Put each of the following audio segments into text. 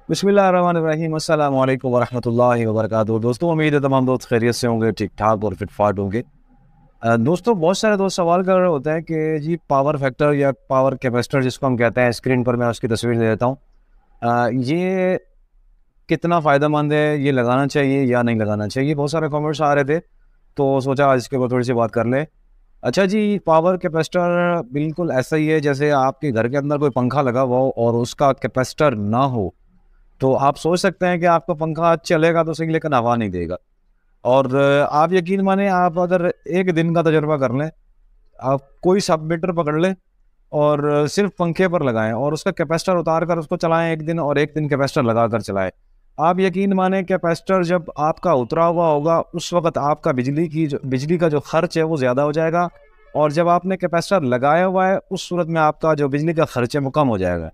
बिस्मिल्लाहिर्रहमानिर्रहीम अस्सलाम वालेकुम वरहमतुल्लाहि वबरकातुहू। दोस्तों, उम्मीद है तमाम दोस्त खैरियत से होंगे, ठीक ठाक और फिट फाट होंगे। दोस्तों, बहुत सारे दोस्त सवाल कर रहे होते हैं कि जी पावर फैक्टर या पावर कैपेसिटर जिसको हम कहते हैं, स्क्रीन पर मैं उसकी तस्वीर दे देता हूँ। ये कितना फ़ायदेमंद है, ये लगाना चाहिए या नहीं लगाना चाहिए? बहुत सारे कमेंट्स आ रहे थे, तो सोचा आज इसके ऊपर थोड़ी सी बात कर लें। अच्छा जी, पावर कैपेसिटर बिल्कुल ऐसा ही है जैसे आपके घर के अंदर कोई पंखा लगा हुआ हो और उसका कैपेसिटर ना हो, तो आप सोच सकते हैं कि आपका पंखा चलेगा तो सही, लेकिन हवा नहीं देगा। और आप यकीन माने, आप अगर एक दिन का तजुर्बा कर लें, आप कोई सब मीटर पकड़ लें और सिर्फ पंखे पर लगाएं और उसका कैपेसिटर उतार कर उसको चलाएं एक दिन, और एक दिन कैपेसिटर लगा कर चलाएं। आप यकीन माने, कैपेसिटर जब आपका उतरा हुआ होगा उस वक्त आपका बिजली का जो खर्च है वो ज़्यादा हो जाएगा, और जब आपने कैपेसिटर लगाया हुआ है उस सूरत में आपका जो बिजली का खर्च है वो कम हो जाएगा।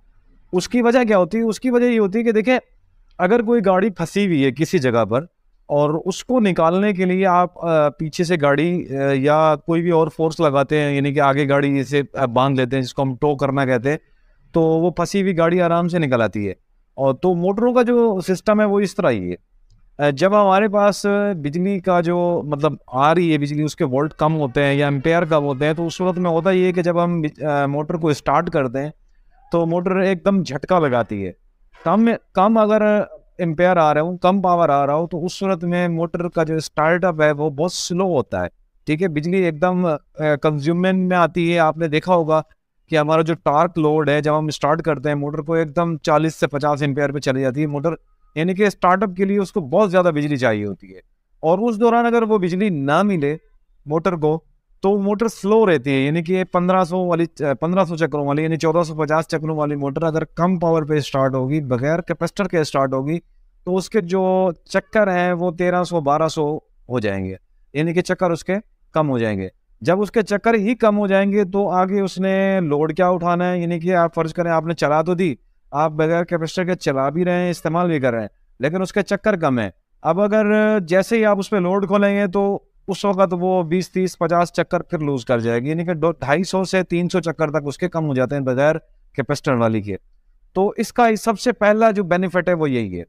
उसकी वजह क्या होती है? उसकी वजह ये होती है कि देखिए, अगर कोई गाड़ी फंसी हुई है किसी जगह पर और उसको निकालने के लिए आप पीछे से गाड़ी या कोई भी और फोर्स लगाते हैं, यानी कि आगे गाड़ी से बांध लेते हैं, जिसको हम टो करना कहते हैं, तो वो फंसी हुई गाड़ी आराम से निकल आती है। और तो मोटरों का जो सिस्टम है वो इस तरह ही है। जब हमारे पास बिजली का जो मतलब आ रही है बिजली, उसके वोल्ट कम होते हैं या एम्पेयर कम होते हैं, तो उस वक्त में होता ये है कि जब हम मोटर को स्टार्ट करते हैं तो मोटर एकदम झटका लगाती है। कम कम अगर एम्पेयर आ रहा हो, कम पावर आ रहा हो, तो उस सूरत में मोटर का जो स्टार्टअप है वो बहुत स्लो होता है। ठीक है, बिजली एकदम कंज्यूममेंट में आती है। आपने देखा होगा कि हमारा जो टार्क लोड है, जब हम स्टार्ट करते हैं मोटर को, एकदम 40 से 50 एम्पेयर पे चली जाती है मोटर, यानी कि स्टार्टअप के लिए उसको बहुत ज़्यादा बिजली चाहिए होती है। और उस दौरान अगर वो बिजली ना मिले मोटर को, तो मोटर स्लो रहती है, यानी कि 1500 चक्रों वाली, यानी 1450 चक्रों वाली मोटर अगर कम पावर पे स्टार्ट होगी, बगैर कैपेसिटर के स्टार्ट होगी, तो उसके जो चक्कर हैं वो 1300-1200 हो जाएंगे, यानी कि चक्कर उसके कम हो जाएंगे। जब उसके चक्कर ही कम हो जाएंगे तो आगे उसने लोड क्या उठाना है? यानी कि आप फर्ज करें आपने चला तो दी, आप बगैर कैपेसिटर के चला भी रहे हैं, इस्तेमाल भी कर रहे हैं, लेकिन उसके चक्कर कम है। अब अगर जैसे ही आप उस पर लोड खोलेंगे तो उस वक्त वो 20-30-50 चक्कर फिर लूज कर जाएगी, यानी कि 250 से 300 चक्कर तक उसके कम हो जाते हैं बगैर कैपेसिटर वाली के। तो इसका सबसे पहला जो बेनिफिट है वो यही है।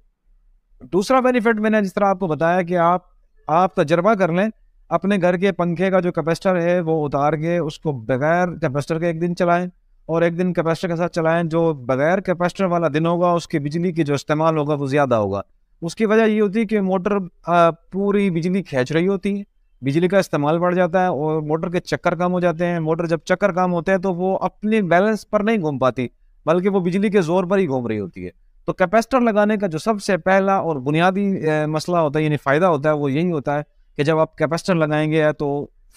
दूसरा बेनिफिट मैंने जिस तरह आपको बताया कि आप तजर्बा कर लें, अपने घर के पंखे का जो कैपेसिटर है वो उतार के उसको बगैर कैपेसिटर के एक दिन चलाएं और एक दिन कैपेसिटर के साथ चलाएं। जो बगैर कैपेसिटर वाला दिन होगा उसकी बिजली की जो इस्तेमाल होगा वो ज़्यादा होगा। उसकी वजह ये होती है कि मोटर पूरी बिजली खींच रही होती है, बिजली का इस्तेमाल बढ़ जाता है और मोटर के चक्कर कम हो जाते हैं। मोटर जब चक्कर कम होते हैं तो वो अपने बैलेंस पर नहीं घूम पाती, बल्कि वो बिजली के जोर पर ही घूम रही होती है। तो कैपेसिटर लगाने का जो सबसे पहला और बुनियादी मसला होता है, यानी फ़ायदा होता है, वो यही होता है कि जब आप कैपेसिटर लगाएंगे तो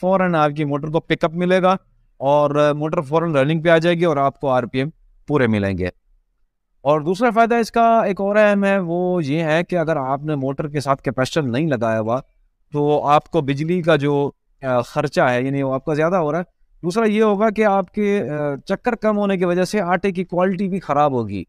फ़ौरन आपकी मोटर को पिकअप मिलेगा और मोटर फ़ौरन रनिंग पे आ जाएगी और आपको आरपीएम पूरे मिलेंगे। और दूसरा फ़ायदा इसका एक और अहम है, वो ये है कि अगर आपने मोटर के साथ कैपेसिटर नहीं लगाया हुआ तो आपको बिजली का जो खर्चा है, यानी वो आपका ज़्यादा हो रहा है। दूसरा ये होगा कि आपके चक्कर कम होने की वजह से आटे की क्वालिटी भी ख़राब होगी।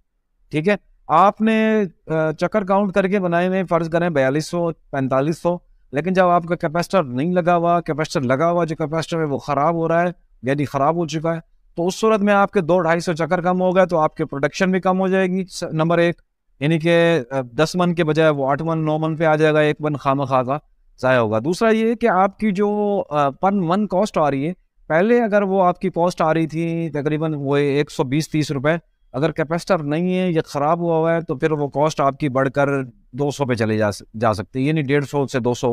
ठीक है, आपने चक्कर काउंट करके बनाए हुए फ़र्ज़ करें 4200-4500, लेकिन जब आपका कैपेसिटर नहीं लगा हुआ, कैपेसिटर लगा हुआ जो कैपेसिटर है वो ख़राब हो रहा है, यानी ख़राब हो चुका है, तो उस सूरत में आपके 200-250 चक्कर कम हो गए तो आपके प्रोडक्शन भी कम हो जाएगी। नंबर एक, यानी कि 10 मन के बजाय वो 8 मन 9 मन पे आ जाएगा, 1 मन खामखा का ज़ाया होगा। दूसरा ये कि आपकी जो पर मन कॉस्ट आ रही है, पहले अगर वो आपकी कॉस्ट आ रही थी तकरीबन वो 120-30 रुपए, अगर कैपेसिटर नहीं है या ख़राब हुआ है तो फिर वो कॉस्ट आपकी बढ़कर 200 पे चले जा सकती है, यानी 150 से 200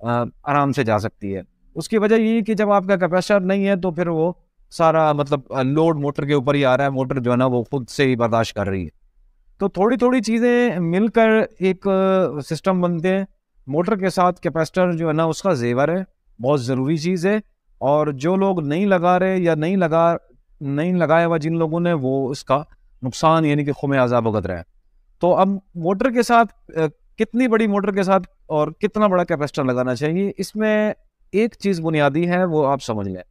आराम से जा सकती है। उसकी वजह ये है कि जब आपका कैपेसिटर नहीं है तो फिर वो सारा मतलब लोड मोटर के ऊपर ही आ रहा है, मोटर जो है ना वो खुद से ही बर्दाश्त कर रही है। तो थोड़ी थोड़ी चीज़ें मिलकर एक सिस्टम बनते हैं। मोटर के साथ कैपेसिटर जो है ना उसका जेवर है, बहुत ज़रूरी चीज़ है। और जो लोग नहीं लगा रहे या नहीं लगाया हुआ जिन लोगों ने, वो इसका नुकसान यानी कि खुमियाजा भुगत रहे हैं। तो अब मोटर के साथ कितनी बड़ी मोटर के साथ और कितना बड़ा कैपेसिटर लगाना चाहिए, इसमें एक चीज़ बुनियादी है वो आप समझ लें।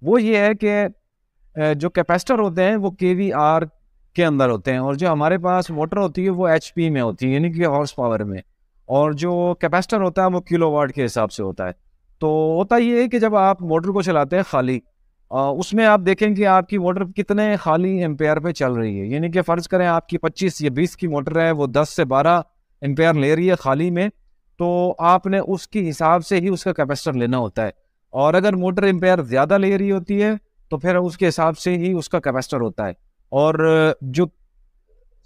वो ये है कि जो कैपेसिटर होते हैं वो केवीआर के अंदर होते हैं, और जो हमारे पास मोटर होती है वो एचपी में होती है, यानी कि हॉर्स पावर में। और जो कैपेसिटर होता है वो किलोवाट के हिसाब से होता है। तो होता ये है कि जब आप मोटर को चलाते हैं खाली उसमें आप देखें कि आपकी मोटर कितने खाली एम्पेयर पे चल रही है। यानी कि फ़र्ज़ करें आपकी 25 या 20 की मोटर है, वो 10 से 12 एम्पेयर ले रही है खाली में, तो आपने उसके हिसाब से ही उसका कैपेसिटर लेना होता है। और अगर मोटर एम्पेयर ज़्यादा ले रही होती है तो फिर उसके हिसाब से ही उसका कैपेसिटर होता है। और जो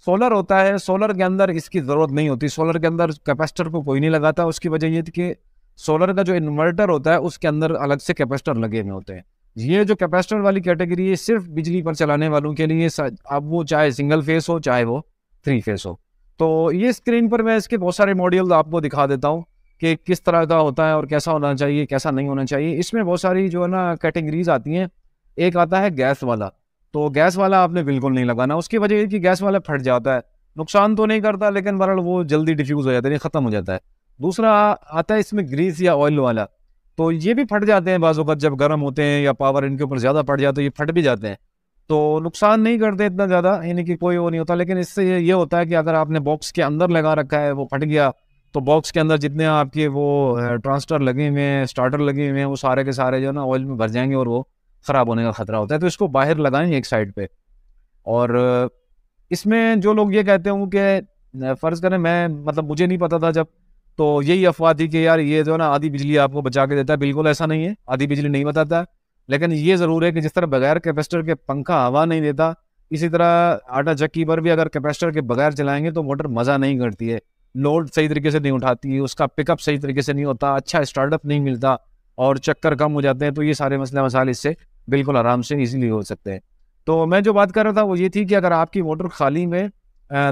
सोलर होता है, सोलर के अंदर इसकी ज़रूरत नहीं होती। सोलर के अंदर कैपेसिटर को कोई नहीं लगाता। उसकी वजह ये थी कि सोलर का जो इन्वर्टर होता है उसके अंदर अलग से कैपेसिटर लगे हुए होते हैं। ये जो कैपेसिटर वाली कैटेगरी है सिर्फ बिजली पर चलाने वालों के लिए, अब वो चाहे सिंगल फेस हो चाहे वो 3 फेस हो। तो ये स्क्रीन पर मैं इसके बहुत सारे मॉड्यूल आपको दिखा देता हूँ कि किस तरह का होता है और कैसा होना चाहिए, कैसा नहीं होना चाहिए। इसमें बहुत सारी जो है ना कैटेगरीज आती हैं। एक आता है गैस वाला, तो गैस वाला आपने बिल्कुल नहीं लगाना। उसकी वजह ये कि गैस वाला फट जाता है, नुकसान तो नहीं करता लेकिन बहरहाल वो जल्दी डिफ्यूज़ हो जाता है, ख़त्म हो जाता है। दूसरा आता है इसमें ग्रीस या ऑयल वाला, तो ये भी फट जाते हैं बाज़ वक़्त जब गर्म होते हैं या पावर इनके ऊपर ज़्यादा पड़ जाता है, ये फट भी जाते हैं। तो नुकसान नहीं करते इतना ज़्यादा, यानी कि कोई वो नहीं होता। लेकिन इससे ये होता है कि अगर आपने बॉक्स के अंदर लगा रखा है, वो फट गया, तो बॉक्स के अंदर जितने आपके वो ट्रांसटर लगे हुए हैं, स्टार्टर लगे हुए हैं, वो सारे के सारे जो है ना ऑयल में भर जाएंगे और वो ख़राब होने का ख़तरा होता है। तो इसको बाहर लगाएं एक साइड पे। और इसमें जो लोग ये कहते हों कि फ़र्ज़ करें मैं, मतलब मुझे नहीं पता था जब, तो यही अफ़वाह थी कि यार ये जो है ना आधी बिजली आपको बचा के देता है। बिल्कुल ऐसा नहीं है, आधी बिजली नहीं बताता। लेकिन ये ज़रूर है कि जिस तरह बगैर कैपेसिटर के पंखा हवा नहीं देता, इसी तरह आटा चक्की पर भी अगर कैपेसिटर के बगैर चलाएंगे तो मोटर मज़ा नहीं करती है, लोड सही तरीके से नहीं उठाती है, उसका पिकअप सही तरीके से नहीं होता, अच्छा स्टार्टअप नहीं मिलता और चक्कर कम हो जाते हैं। तो ये सारे मसले मसाइल इससे बिल्कुल आराम से ईजीली हो सकते हैं। तो मैं जो बात कर रहा था वो ये थी कि अगर आपकी मोटर खाली में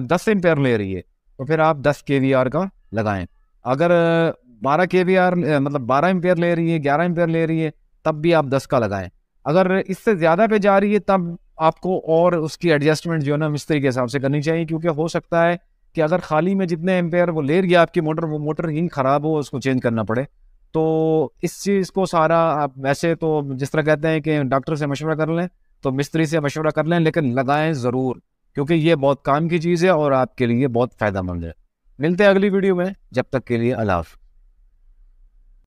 10 एम्पेयर ले रही है तो फिर आप 10 केवीआर का लगाएं। अगर 12 केवीआर मतलब 12 एम्पेयर ले रही है, 11 एम्पेयर ले रही है, तब भी आप 10 का लगाएं। अगर इससे ज़्यादा पे जा रही है तब आपको और उसकी एडजस्टमेंट जो है ना मिस्त्री के हिसाब से करनी चाहिए, क्योंकि हो सकता है कि अगर खाली में जितने एम्पेयर वो ले रही है आपकी मोटर, वो मोटर ही ख़राब हो, उसको चेंज करना पड़े। तो इस चीज़ को सारा आप वैसे तो जिस तरह कहते हैं कि डॉक्टर से मशवरा कर लें, तो मिस्त्री से मशवरा कर लें, लेकिन लगाएं ज़रूर, क्योंकि ये बहुत काम की चीज़ है और आपके लिए बहुत फ़ायदेमंद है। मिलते हैं अगली वीडियो में, जब तक के लिए अल्लाह हाफ़िज़।